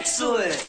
Excellent!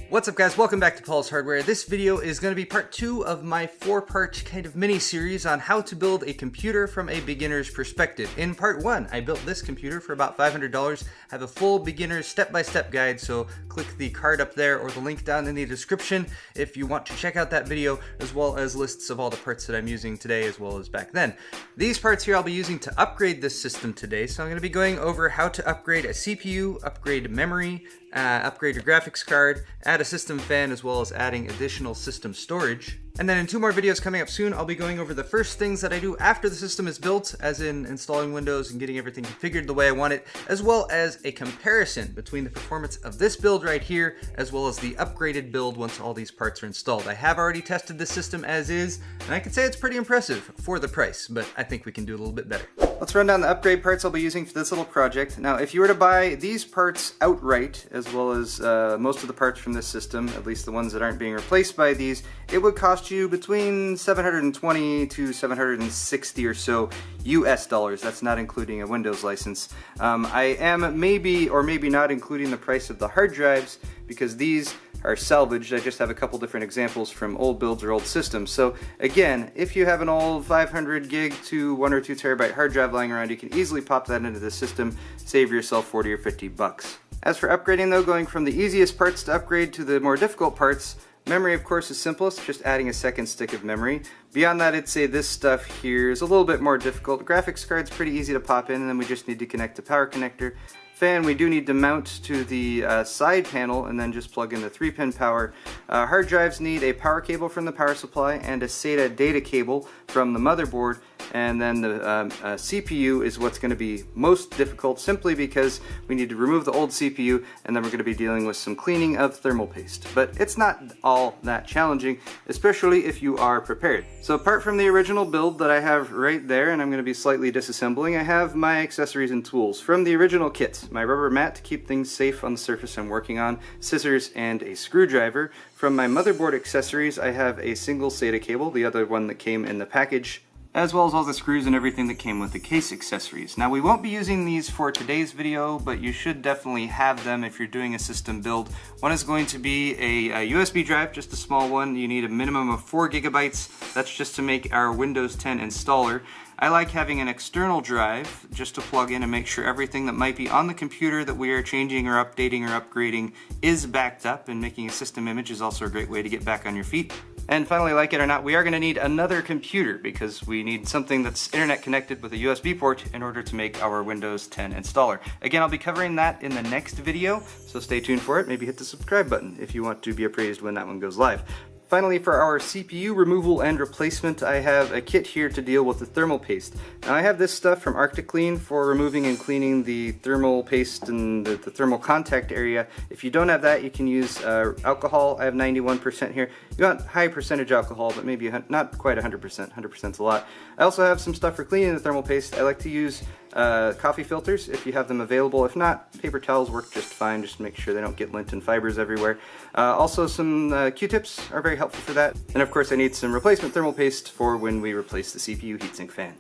What's up guys, welcome back to Paul's Hardware. This video is going to be part 2 of my 4-part kind of mini-series on how to build a computer from a beginner's perspective. In part 1, I built this computer for about $500. I have a full beginner's step-by-step guide, so click the card up there or the link down in the description if you want to check out that video, as well as lists of all the parts that I'm using today as well as back then. These parts here I'll be using to upgrade this system today, so I'm going to be going over how to upgrade a CPU, upgrade memory, upgrade your graphics card, add a system fan, as well as adding additional system storage. And then in 2 more videos coming up soon, I'll be going over the first things that I do after the system is built, as in installing Windows and getting everything configured the way I want it, as well as a comparison between the performance of this build right here, as well as the upgraded build once all these parts are installed. I have already tested the system as is, and I can say it's pretty impressive for the price, but I think we can do a little bit better. Let's run down the upgrade parts I'll be using for this little project. Now, if you were to buy these parts outright, as well as most of the parts from this system, at least the ones that aren't being replaced by these, it would cost you between $720 to $760 or so US dollars. That's not including a Windows license. I am maybe or maybe not including the price of the hard drives, because these are salvaged. I just have a couple different examples from old builds or old systems. So again, if you have an old 500 gig to 1 or 2 terabyte hard drive lying around, you can easily pop that into the system, save yourself 40 or 50 bucks. As for upgrading though, going from the easiest parts to upgrade to the more difficult parts, memory of course is simplest, just adding a second stick of memory. Beyond that, I'd say this stuff here is a little bit more difficult. The graphics card's pretty easy to pop in, and then we just need to connect the power connector. Fan, we do need to mount to the side panel and then just plug in the 3-pin power. Hard drives need a power cable from the power supply and a SATA data cable from the motherboard, and then the CPU is what's going to be most difficult, simply because we need to remove the old CPU, and then we're going to be dealing with some cleaning of thermal paste. But it's not all that challenging, especially if you are prepared. So apart from the original build that I have right there, and I'm going to be slightly disassembling, I have my accessories and tools from the original kit. My rubber mat to keep things safe on the surface I'm working on, scissors, and a screwdriver. From my motherboard accessories, I have a single SATA cable, the other one that came in the package, as well as all the screws and everything that came with the case accessories. Now, we won't be using these for today's video, but you should definitely have them if you're doing a system build. One is going to be a USB drive, just a small one. You need a minimum of 4 gigabytes. That's just to make our Windows 10 installer. I like having an external drive just to plug in and make sure everything that might be on the computer that we are changing or updating or upgrading is backed up, and making a system image is also a great way to get back on your feet. And finally, like it or not, we are going to need another computer, because we need something that's internet connected with a USB port in order to make our Windows 10 installer. Again, I'll be covering that in the next video, so stay tuned for it. Maybe hit the subscribe button if you want to be appraised when that one goes live. Finally, for our CPU removal and replacement, I have a kit here to deal with the thermal paste. Now, I have this stuff from ArcticClean for removing and cleaning the thermal paste and the thermal contact area. If you don't have that, you can use alcohol. I have 91% here. You want high percentage alcohol, but maybe not quite 100%. 100%'s a lot. I also have some stuff for cleaning the thermal paste. I like to use coffee filters if you have them available. If not, paper towels work just fine, just to make sure they don't get lint and fibers everywhere. Also, some Q-tips are very helpful for that. And of course, I need some replacement thermal paste for when we replace the CPU heatsink fan.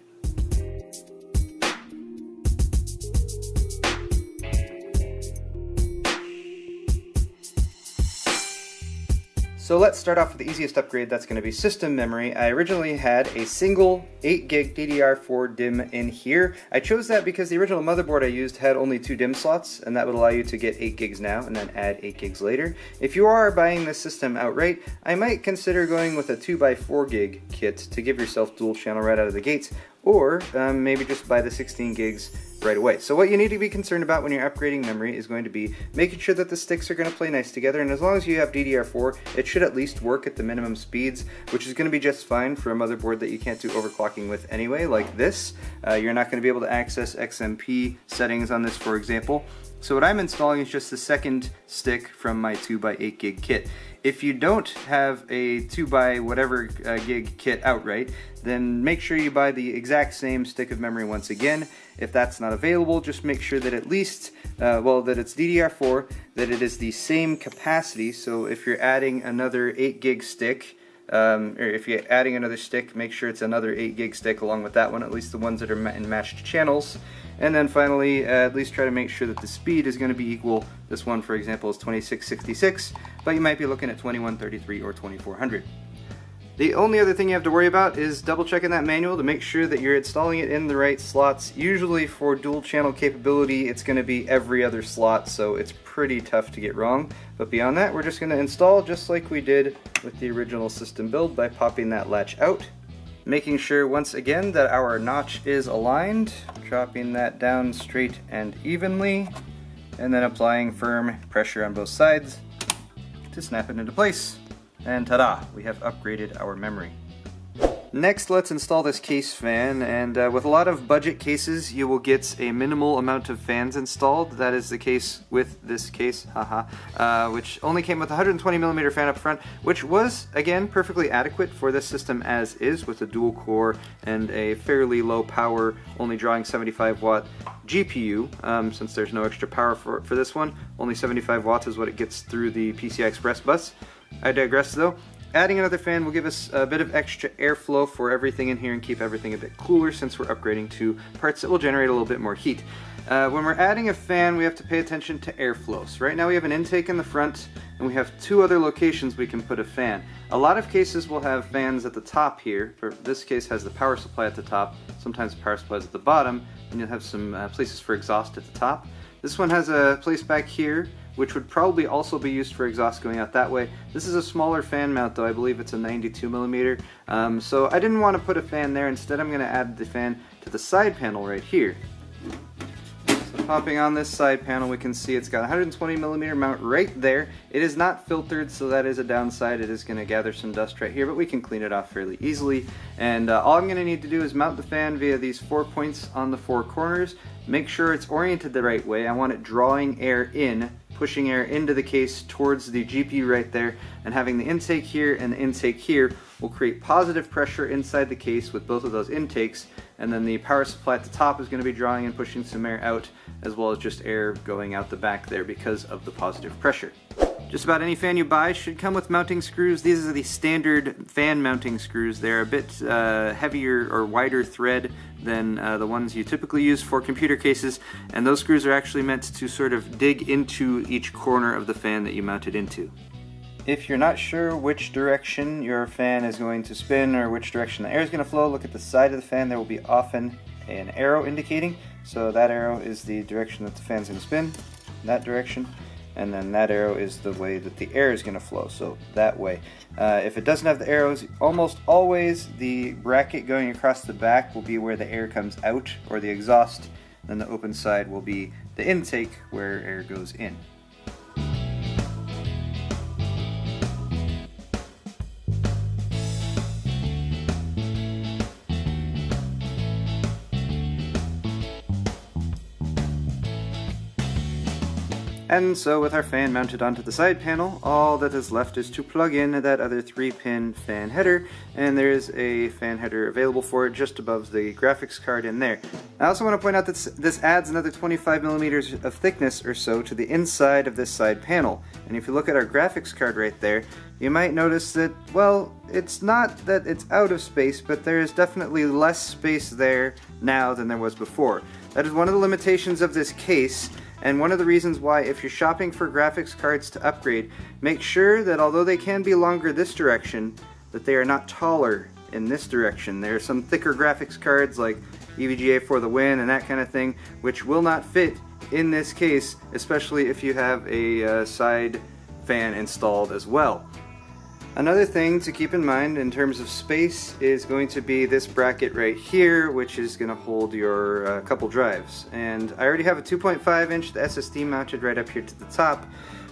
So let's start off with the easiest upgrade. That's going to be system memory. I originally had a single 8 gig DDR4 DIMM in here. I chose that because the original motherboard I used had only 2 DIMM slots, and that would allow you to get 8 gigs now and then add 8 gigs later. If you are buying this system outright, I might consider going with a 2x4 gig kit to give yourself dual channel right out of the gates, or maybe just buy the 16 gigs right away. So what you need to be concerned about when you're upgrading memory is going to be making sure that the sticks are going to play nice together, and as long as you have DDR4, it should at least work at the minimum speeds, which is going to be just fine for a motherboard that you can't do overclocking with anyway, like this. You're not going to be able to access XMP settings on this, for example. So what I'm installing is just the second stick from my 2x8 gig kit. If you don't have a 2x whatever gig kit outright, then make sure you buy the exact same stick of memory once again. If that's not available, just make sure that at least, that it's DDR4, that it is the same capacity. So if you're adding another 8 gig stick, or if you're adding another stick, make sure it's another 8 gig stick along with that one, at least the ones that are in matched channels. And then finally, at least try to make sure that the speed is going to be equal. This one, for example, is 2666, but you might be looking at 2133 or 2400. The only other thing you have to worry about is double checking that manual to make sure that you're installing it in the right slots. Usually for dual channel capability, it's going to be every other slot, so it's pretty tough to get wrong. But beyond that, we're just going to install just like we did with the original system build by popping that latch out. Making sure once again that our notch is aligned, dropping that down straight and evenly, and then applying firm pressure on both sides to snap it into place. And ta-da! We have upgraded our memory. Next, let's install this case fan, and with a lot of budget cases, you will get a minimal amount of fans installed. That is the case with this case, which only came with a 120mm fan up front, which was, again, perfectly adequate for this system as is, with a dual core and a fairly low power, only drawing 75 watt GPU, since there's no extra power for this one. Only 75 watts is what it gets through the PCI Express bus. I digress though. Adding another fan will give us a bit of extra airflow for everything in here and keep everything a bit cooler, since we're upgrading to parts that will generate a little bit more heat. When we're adding a fan, we have to pay attention to airflow. So right now we have an intake in the front, and we have two other locations we can put a fan. A lot of cases will have fans at the top here. For this case has the power supply at the top. Sometimes the power supply is at the bottom, and you'll have some places for exhaust at the top. This one has a place back here, which would probably also be used for exhaust going out that way. This is a smaller fan mount though, I believe it's a 92mm, so I didn't want to put a fan there. Instead I'm going to add the fan to the side panel right here. So popping on this side panel, we can see it's got a 120mm mount right there. It is not filtered, so that is a downside. It is going to gather some dust right here, but we can clean it off fairly easily. And all I'm going to need to do is mount the fan via these 4 points on the 4 corners. Make sure it's oriented the right way. I want it drawing air in, pushing air into the case towards the GPU right there, and having the intake here and the intake here will create positive pressure inside the case with both of those intakes, and then the power supply at the top is going to be drawing and pushing some air out, as well as just air going out the back there because of the positive pressure. Just about any fan you buy should come with mounting screws. These are the standard fan mounting screws. They're a bit heavier or wider thread than the ones you typically use for computer cases, and those screws are actually meant to sort of dig into each corner of the fan that you mount it into. If you're not sure which direction your fan is going to spin or which direction the air is going to flow, look at the side of the fan. There will be often an arrow indicating. So that arrow is the direction that the fan's going to spin, that direction. And then that arrow is the way that the air is going to flow, so that way. If it doesn't have the arrows, almost always the bracket going across the back will be where the air comes out, or the exhaust. Then the open side will be the intake, where air goes in. And so with our fan mounted onto the side panel, all that is left is to plug in that other 3-pin fan header, and there is a fan header available for it just above the graphics card in there. I also want to point out that this adds another 25mm of thickness or so to the inside of this side panel. And if you look at our graphics card right there, you might notice that, well, it's not that it's out of space, but there is definitely less space there now than there was before. That is one of the limitations of this case, and one of the reasons why, if you're shopping for graphics cards to upgrade, make sure that although they can be longer this direction, that they are not taller in this direction. There are some thicker graphics cards like EVGA for the win and that kind of thing, which will not fit in this case, especially if you have a side fan installed as well. Another thing to keep in mind in terms of space is going to be this bracket right here, which is going to hold your couple drives. And I already have a 2.5-inch SSD mounted right up here to the top,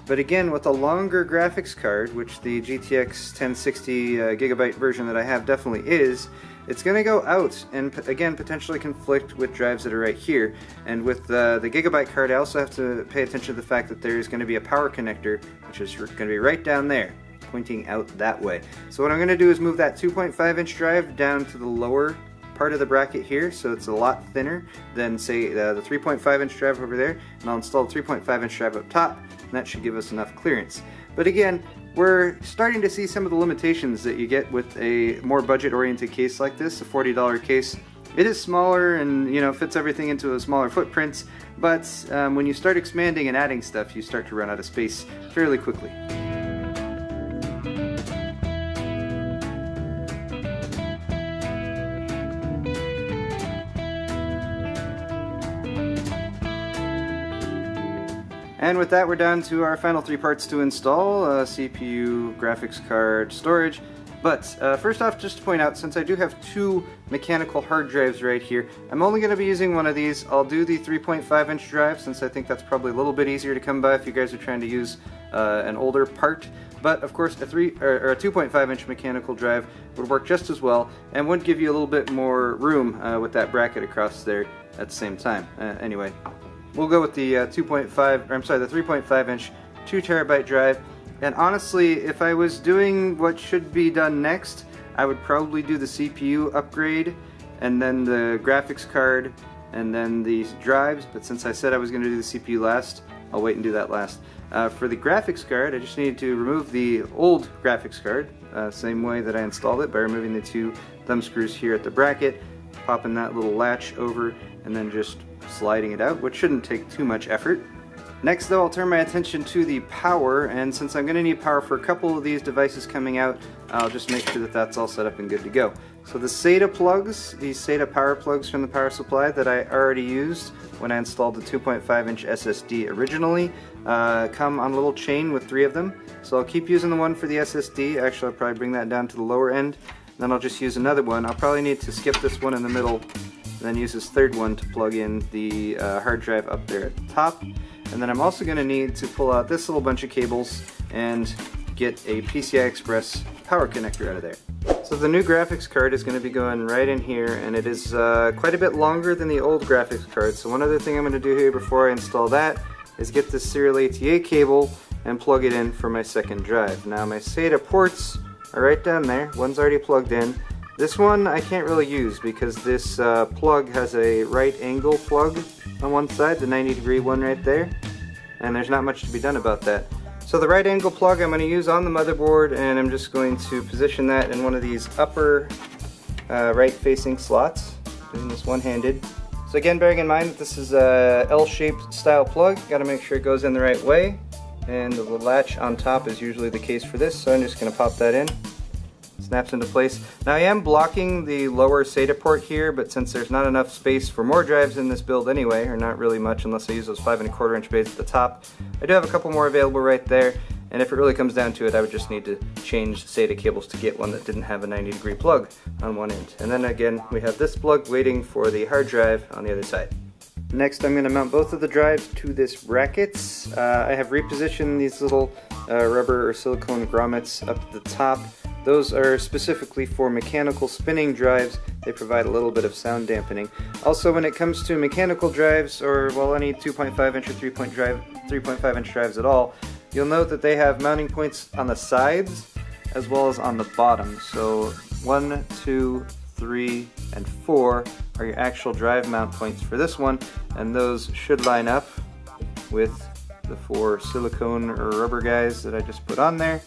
but again, with a longer graphics card, which the GTX 1060 gigabyte version that I have definitely is, it's going to go out and again potentially conflict with drives that are right here. And with the gigabyte card, I also have to pay attention to the fact that there's going to be a power connector, which is going to be right down there, pointing out that way. So what I'm going to do is move that 2.5-inch drive down to the lower part of the bracket here, so it's a lot thinner than, say, the 3.5-inch drive over there, and I'll install the 3.5-inch drive up top, and that should give us enough clearance. But again, we're starting to see some of the limitations that you get with a more budget-oriented case like this, a $40 case. It is smaller and, you know, fits everything into a smaller footprint, but when you start expanding and adding stuff, you start to run out of space fairly quickly. And with that, we're down to our final three parts to install: CPU, graphics card, storage. But first off, just to point out, since I do have two mechanical hard drives right here, I'm only going to be using one of these. I'll do the 3.5-inch drive, since I think that's probably a little bit easier to come by if you guys are trying to use an older part. But of course, a 2.5-inch mechanical drive would work just as well, and would give you a little bit more room with that bracket across there at the same time. Anyway, we'll go with the 3.5-inch 2 terabyte drive. And honestly, if I was doing what should be done next, I would probably do the CPU upgrade, and then the graphics card, and then the drives. But since I said I was going to do the CPU last, I'll wait and do that last. For the graphics card, I just need to remove the old graphics card, same way that I installed it, by removing the two thumb screws here at the bracket, popping that little latch over, and then just sliding it out, which shouldn't take too much effort. Next though, I'll turn my attention to the power, and since I'm going to need power for a couple of these devices coming out, I'll just make sure that that's all set up and good to go. So the SATA plugs, these SATA power plugs from the power supply that I already used when I installed the 2.5-inch SSD originally, come on a little chain with 3 of them. So I'll keep using the one for the SSD. Actually, I'll probably bring that down to the lower end. Then I'll just use another one. I'll probably need to skip this one in the middle, and then use this third one to plug in the hard drive up there at the top. And then I'm also going to need to pull out this little bunch of cables and get a PCI Express power connector out of there. So the new graphics card is going to be going right in here, and it is quite a bit longer than the old graphics card. So one other thing I'm going to do here before I install that is get this serial ATA cable and plug it in for my second drive. Now my SATA ports are right down there. One's already plugged in. This one I can't really use because this plug has a right angle plug on one side, the 90-degree one right there, and there's not much to be done about that. So the right angle plug I'm going to use on the motherboard, and I'm just going to position that in one of these upper right facing slots, doing this one-handed. So again, bearing in mind that this is a L-shaped style plug, got to make sure it goes in the right way, and the latch on top is usually the case for this, so I'm just going to pop that in. Snaps into place. Now I am blocking the lower SATA port here, but since there's not enough space for more drives in this build anyway, or not really much unless I use those 5¼ inch bays at the top, I do have a couple more available right there, and if it really comes down to it, I would just need to change SATA cables to get one that didn't have a 90-degree plug on one end. And then again, we have this plug waiting for the hard drive on the other side. Next, I'm going to mount both of the drives to this bracket. I have repositioned these little rubber or silicone grommets up at the top. Those are specifically for mechanical spinning drives. They provide a little bit of sound dampening. Also, when it comes to mechanical drives, or well, any 2.5-inch or 3.5-inch drives at all, you'll note that they have mounting points on the sides as well as on the bottom. So 1, 2, 3, and 4 are your actual drive mount points for this one, and those should line up with the 4 silicone or rubber guys that I just put on there,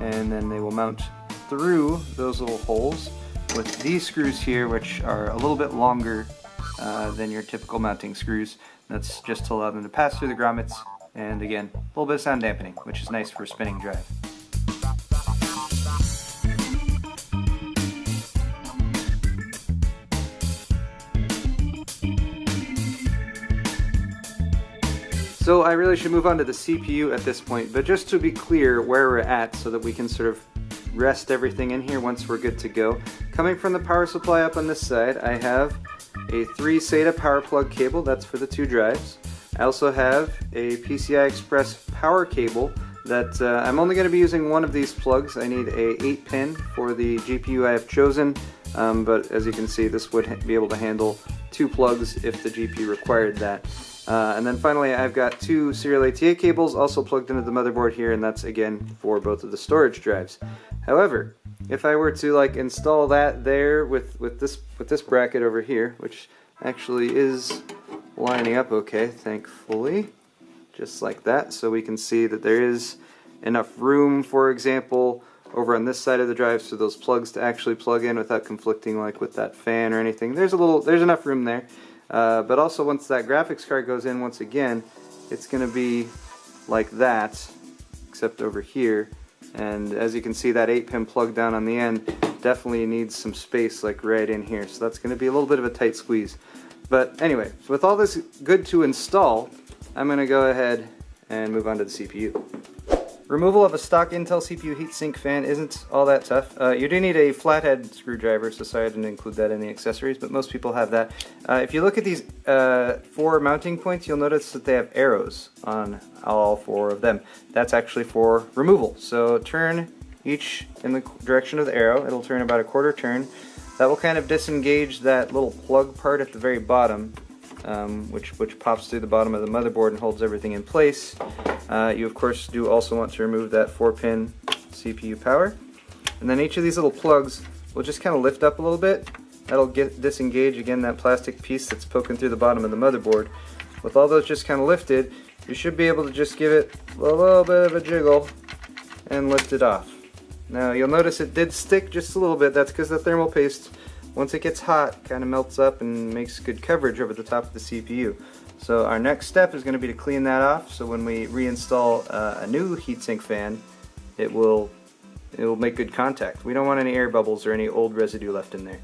and then they will mount through those little holes with these screws here, which are a little bit longer than your typical mounting screws. That's just to allow them to pass through the grommets, and again, a little bit of sound dampening, which is nice for a spinning drive. So I really should move on to the CPU at this point, but just to be clear where we're at so that we can sort of rest everything in here once we're good to go. Coming from the power supply up on this side, I have a 3 SATA power plug cable, that's for the 2 drives. I also have a PCI Express power cable that I'm only going to be using one of these plugs. I need a 8-pin for the GPU I have chosen, but as you can see, this would be able to handle 2 plugs if the GPU required that. And then finally, I've got 2 serial ATA cables also plugged into the motherboard here, and that's again for both of the storage drives. However, if I were to like install that there with this bracket over here, which actually is lining up okay, thankfully, just like that, so we can see that there is enough room, for example, over on this side of the drive so those plugs to actually plug in without conflicting like with that fan or anything. There's enough room there. But also once that graphics card goes in once again, it's going to be like that, except over here. And as you can see, that 8-pin plug down on the end definitely needs some space like right in here. So that's going to be a little bit of a tight squeeze. But anyway, with all this good to install, I'm going to go ahead and move on to the CPU. Removal of a stock Intel CPU heatsink fan isn't all that tough. You do need a flathead screwdriver, so sorry I didn't include that in the accessories, but most people have that. If you look at these 4 mounting points, you'll notice that they have arrows on all 4 of them. That's actually for removal. So turn each in the direction of the arrow. It'll turn about a quarter turn. That will kind of disengage that little plug part at the very bottom, which pops through the bottom of the motherboard and holds everything in place. You of course do also want to remove that 4-pin CPU power. And then each of these little plugs will just kind of lift up a little bit. That'll disengage again that plastic piece that's poking through the bottom of the motherboard. With all those just kind of lifted, you should be able to just give it a little bit of a jiggle and lift it off. Now you'll notice it did stick just a little bit. That's because the thermal paste, once it gets hot, kind of melts up and makes good coverage over the top of the CPU. So our next step is going to be to clean that off, so when we reinstall a new heatsink fan, it will make good contact. We don't want any air bubbles or any old residue left in there.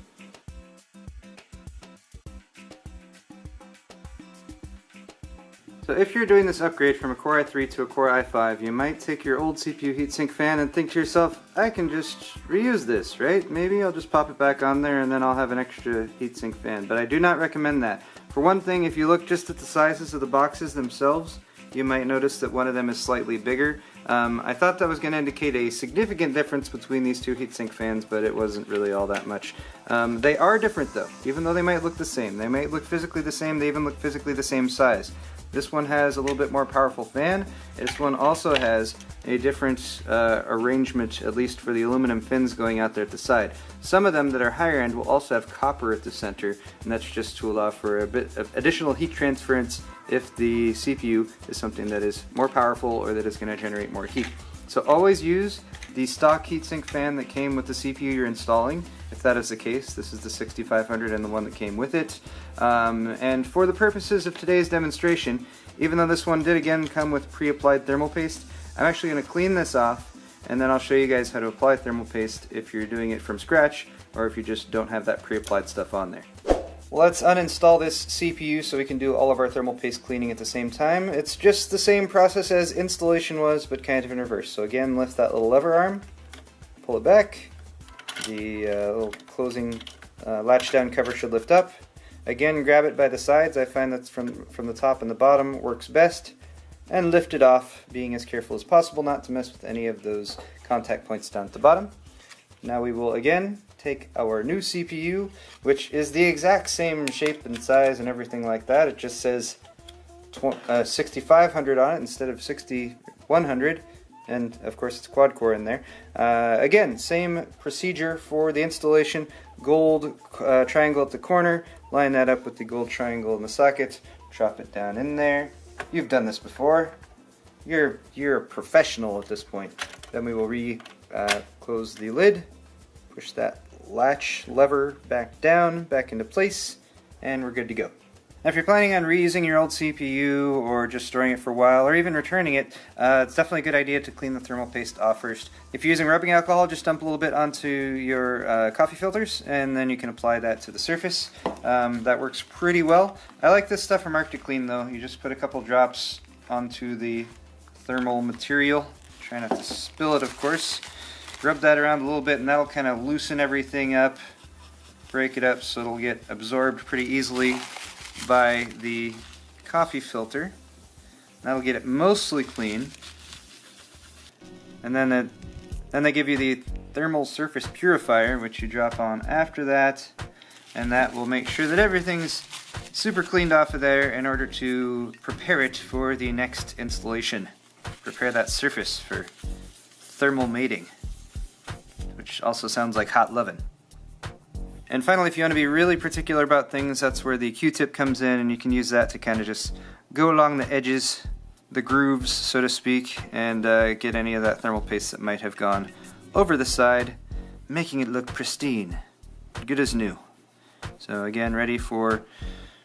So if you're doing this upgrade from a Core i3 to a Core i5, you might take your old CPU heatsink fan and think to yourself, I can just reuse this, right? Maybe I'll just pop it back on there and then I'll have an extra heatsink fan. But I do not recommend that. For one thing, if you look just at the sizes of the boxes themselves, you might notice that one of them is slightly bigger. I thought that was going to indicate a significant difference between these 2 heatsink fans, but it wasn't really all that much. They are different though, even though they might look the same. They might look physically the same, they even look physically the same size. This one has a little bit more powerful fan. This one also has a different arrangement, at least for the aluminum fins going out there at the side. Some of them that are higher end will also have copper at the center, and that's just to allow for a bit of additional heat transference if the CPU is something that is more powerful or that is going to generate more heat. So always use the stock heatsink fan that came with the CPU you're installing. If that is the case, this is the 6500 and the one that came with it. And for the purposes of today's demonstration, even though this one did again come with pre-applied thermal paste, I'm actually going to clean this off and then I'll show you guys how to apply thermal paste if you're doing it from scratch or if you just don't have that pre-applied stuff on there. Well, let's uninstall this CPU so we can do all of our thermal paste cleaning at the same time. It's just the same process as installation was, but kind of in reverse. So again, lift that little lever arm, pull it back. The little closing latch down cover should lift up. Again, grab it by the sides. I find that's from the top and the bottom works best. And lift it off, being as careful as possible not to mess with any of those contact points down at the bottom. Now we will again take our new CPU, which is the exact same shape and size and everything like that. It just says 6500 on it instead of 6100. And of course it's quad core in there. Again, same procedure for the installation. Gold triangle at the corner, line that up with the gold triangle in the socket, drop it down in there. You've done this before. You're a professional at this point. Then we will close the lid, push that latch lever back down, back into place, and we're good to go. Now, if you're planning on reusing your old CPU or just storing it for a while or even returning it, it's definitely a good idea to clean the thermal paste off first. If you're using rubbing alcohol, just dump a little bit onto your coffee filters and then you can apply that to the surface. That works pretty well. I like this stuff from Arctic Clean though. You just put a couple drops onto the thermal material. Try not to spill it, of course. Rub that around a little bit and that'll kind of loosen everything up, break it up so it'll get absorbed pretty easily by the coffee filter. That'll get it mostly clean. And then they give you the thermal surface purifier, which you drop on after that, and that will make sure that everything's super cleaned off of there in order to prepare it for the next installation. Prepare that surface for thermal mating, which also sounds like hot lovin'. And finally, if you want to be really particular about things, that's where the Q-tip comes in, and you can use that to kind of just go along the edges, the grooves, so to speak, and get any of that thermal paste that might have gone over the side, making it look pristine, good as new. So again, ready for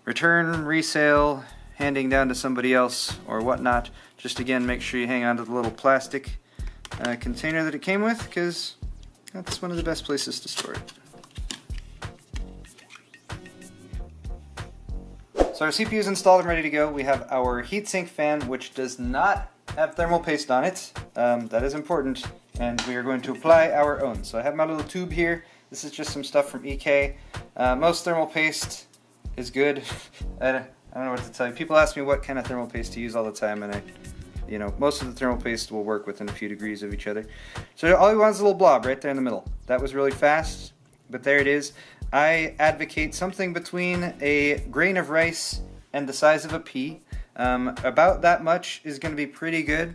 return, resale, handing down to somebody else or whatnot. Just again, make sure you hang on to the little plastic container that it came with, because that's one of the best places to store it. So our CPU is installed and ready to go. We have our heatsink fan, which does not have thermal paste on it. That is important, and we are going to apply our own. So I have my little tube here. This is just some stuff from EK. Most thermal paste is good. I don't know what to tell you. People ask me what kind of thermal paste to use all the time, and most of the thermal paste will work within a few degrees of each other. So all you want is a little blob right there in the middle. That was really fast, but there it is. I advocate something between a grain of rice and the size of a pea. About that much is going to be pretty good.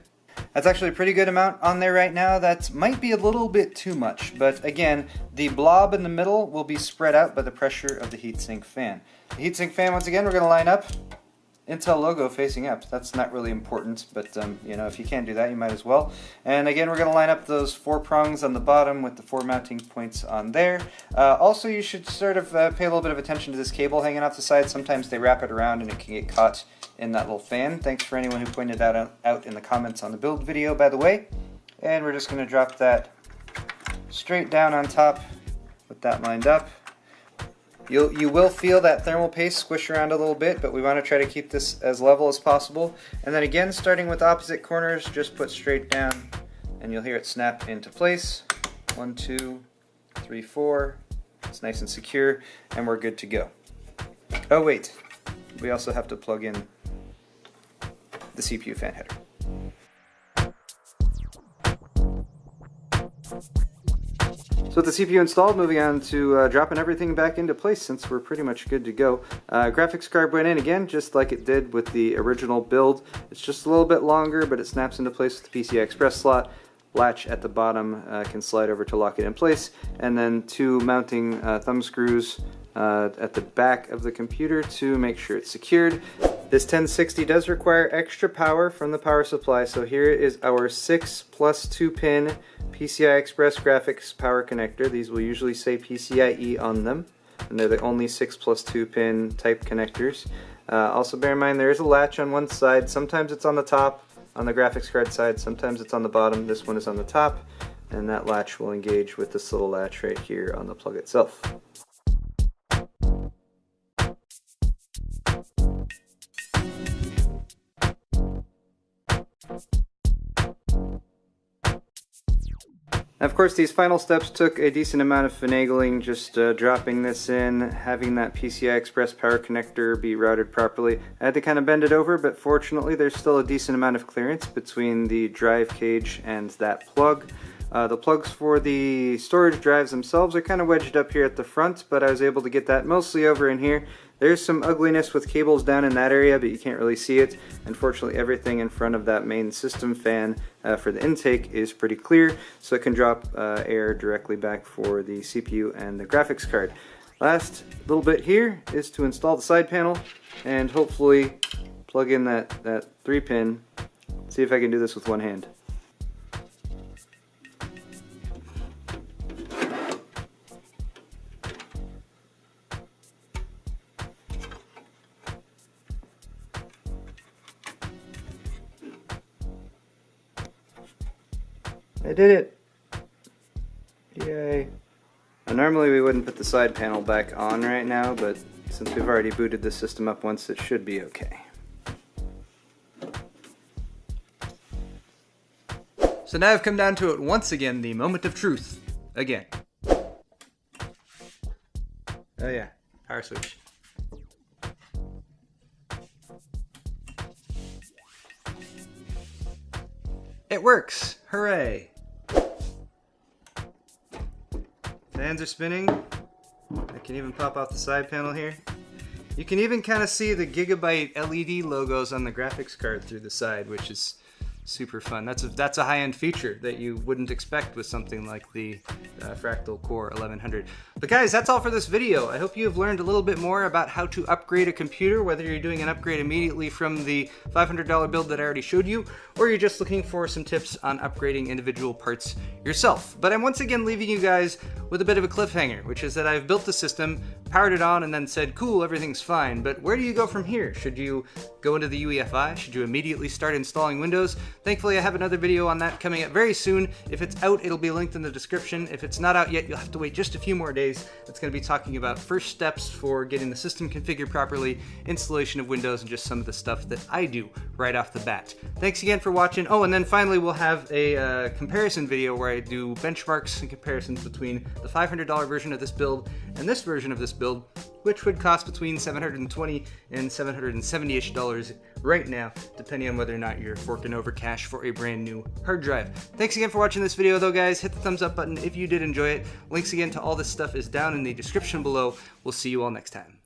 That's actually a pretty good amount on there right now. That might be a little bit too much, but again, the blob in the middle will be spread out by the pressure of the heatsink fan. The heatsink fan, once again, we're going to line up Intel logo facing up. That's not really important, but if you can't do that, you might as well. And again, we're going to line up those 4 prongs on the bottom with the 4 mounting points on there. Also, you should sort of pay a little bit of attention to this cable hanging off the side. Sometimes they wrap it around and it can get caught in that little fan. Thanks for anyone who pointed that out in the comments on the build video, by the way. And we're just going to drop that straight down on top with that lined up. You will feel that thermal paste squish around a little bit, but we want to try to keep this as level as possible. And then again, starting with opposite corners, just put straight down and you'll hear it snap into place. 1, 2, 3, 4. It's nice and secure, and we're good to go. Oh wait, we also have to plug in the CPU fan header. So with the CPU installed, moving on to dropping everything back into place since we're pretty much good to go. Graphics card went in again, just like it did with the original build. It's just a little bit longer, but it snaps into place with the PCI Express slot. Latch at the bottom can slide over to lock it in place, and then 2 mounting thumb screws at the back of the computer to make sure it's secured. This 1060 does require extra power from the power supply, so here is our 6 plus 2 pin PCI Express graphics power connector. These will usually say PCIe on them, and they're the only 6 plus 2 pin type connectors. Also bear in mind there is a latch on one side. Sometimes it's on the top on the graphics card side, sometimes it's on the bottom. This one is on the top, and that latch will engage with this little latch right here on the plug itself. Of course, these final steps took a decent amount of finagling, just dropping this in, having that PCI Express power connector be routed properly. I had to kind of bend it over, but fortunately there's still a decent amount of clearance between the drive cage and that plug. The plugs for the storage drives themselves are kind of wedged up here at the front, but I was able to get that mostly over in here. There's some ugliness with cables down in that area, but you can't really see it. Unfortunately, everything in front of that main system fan for the intake is pretty clear, so it can drop air directly back for the CPU and the graphics card. Last little bit here is to install the side panel and hopefully plug in that 3-pin. See if I can do this with one hand. I did it! Yay! Now, normally we wouldn't put the side panel back on right now, but since we've already booted the system up once, it should be okay. So now I've come down to it once again, the moment of truth. Again. Oh yeah, power switch. It works! Hooray! Fans are spinning. I can even pop out the side panel here. You can even kind of see the Gigabyte LED logos on the graphics card through the side, which is super fun. That's a high-end feature that you wouldn't expect with something like the Fractal Core 1100. But guys, that's all for this video. I hope you have learned a little bit more about how to upgrade a computer, whether you're doing an upgrade immediately from the $500 build that I already showed you, or you're just looking for some tips on upgrading individual parts yourself. But I'm once again leaving you guys with a bit of a cliffhanger, which is that I've built the system, powered it on, and then said, cool, everything's fine. But where do you go from here? Should you go into the UEFI? Should you immediately start installing Windows? Thankfully, I have another video on that coming up very soon. If it's out, it'll be linked in the description. If it's not out yet, you'll have to wait just a few more days. It's going to be talking about first steps for getting the system configured properly, installation of Windows, and just some of the stuff that I do right off the bat. Thanks again for watching. Oh, and then finally, we'll have a comparison video where I do benchmarks and comparisons between the $500 version of this build and this version of this build, which would cost between $720 and $770-ish right now, depending on whether or not you're forking over cash for a brand new hard drive. Thanks again for watching this video though, guys. Hit the thumbs up button if you did enjoy it. Links again to all this stuff is down in the description below. We'll see you all next time.